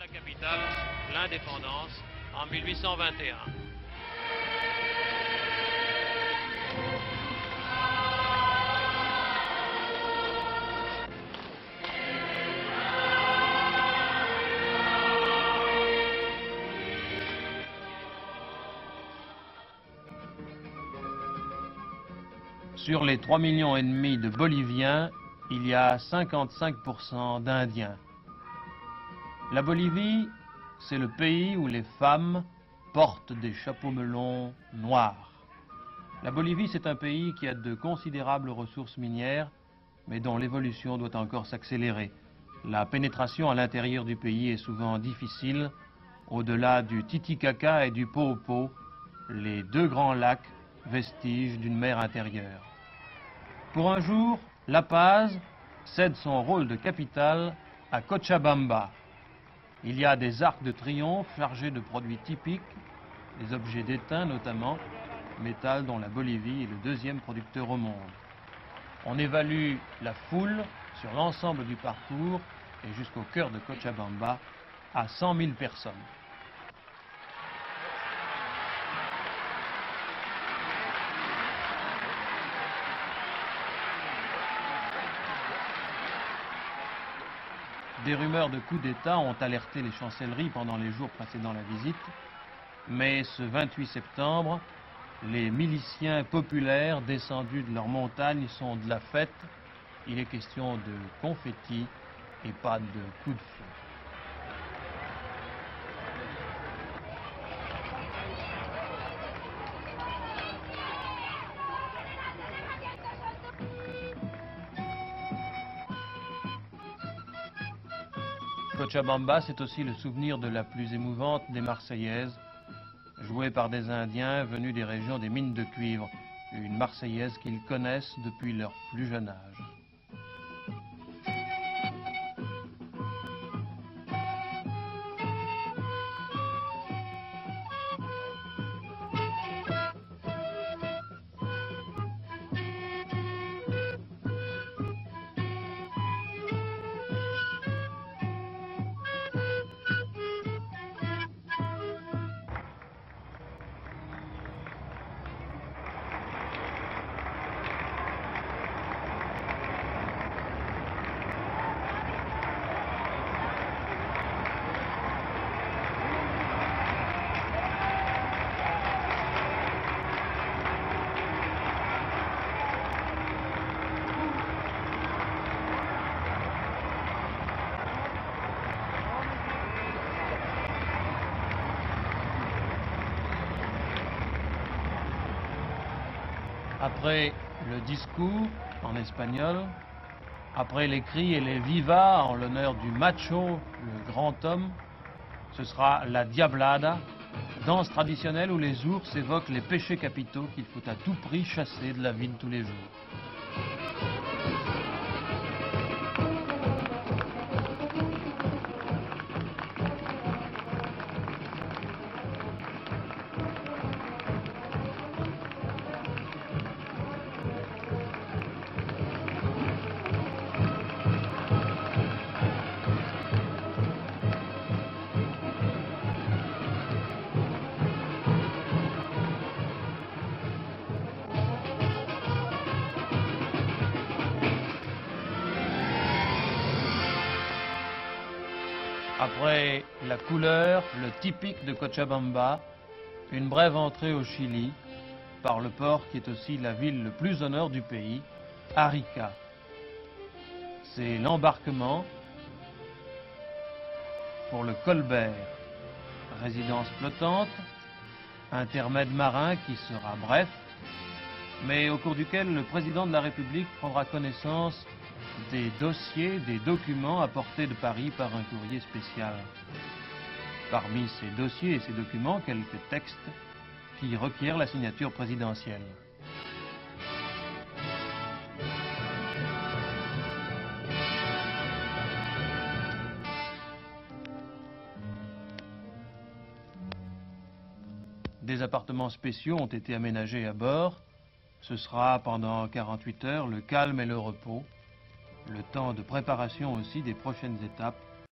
la capitale, l'indépendance, en 1821. Sur les 3,5 millions de Boliviens, il y a 55% d'Indiens. La Bolivie, c'est le pays où les femmes portent des chapeaux melons noirs. La Bolivie, c'est un pays qui a de considérables ressources minières, mais dont l'évolution doit encore s'accélérer. La pénétration à l'intérieur du pays est souvent difficile, au-delà du Titicaca et du Poopó, les deux grands lacs, vestiges d'une mer intérieure. Pour un jour, La Paz cède son rôle de capitale à Cochabamba. Il y a des arcs de triomphe chargés de produits typiques, des objets d'étain notamment, métal dont la Bolivie est le deuxième producteur au monde. On évalue la foule sur l'ensemble du parcours et jusqu'au cœur de Cochabamba à 100 000 personnes. Des rumeurs de coup d'État ont alerté les chancelleries pendant les jours précédant la visite, mais ce 28 septembre, les miliciens populaires descendus de leurs montagnes sont de la fête. Il est question de confettis et pas de coups de feu. Cochabamba, c'est aussi le souvenir de la plus émouvante des Marseillaises, jouée par des Indiens venus des régions des mines de cuivre, une Marseillaise qu'ils connaissent depuis leur plus jeune âge. Après le discours en espagnol, après les cris et les vivas en l'honneur du macho, le grand homme, ce sera la diablada, danse traditionnelle où les ours évoquent les péchés capitaux qu'il faut à tout prix chasser de la vie de tous les jours. Après la couleur, le typique de Cochabamba, une brève entrée au Chili par le port qui est aussi la ville le plus au nord du pays, Arica. C'est l'embarquement pour le Colbert, résidence flottante, intermède marin qui sera bref, mais au cours duquel le président de la République prendra connaissance des dossiers, des documents apportés de Paris par un courrier spécial. Parmi ces dossiers et ces documents, quelques textes qui requièrent la signature présidentielle. Des appartements spéciaux ont été aménagés à bord. Ce sera pendant 48 heures le calme et le repos, le temps de préparation aussi des prochaines étapes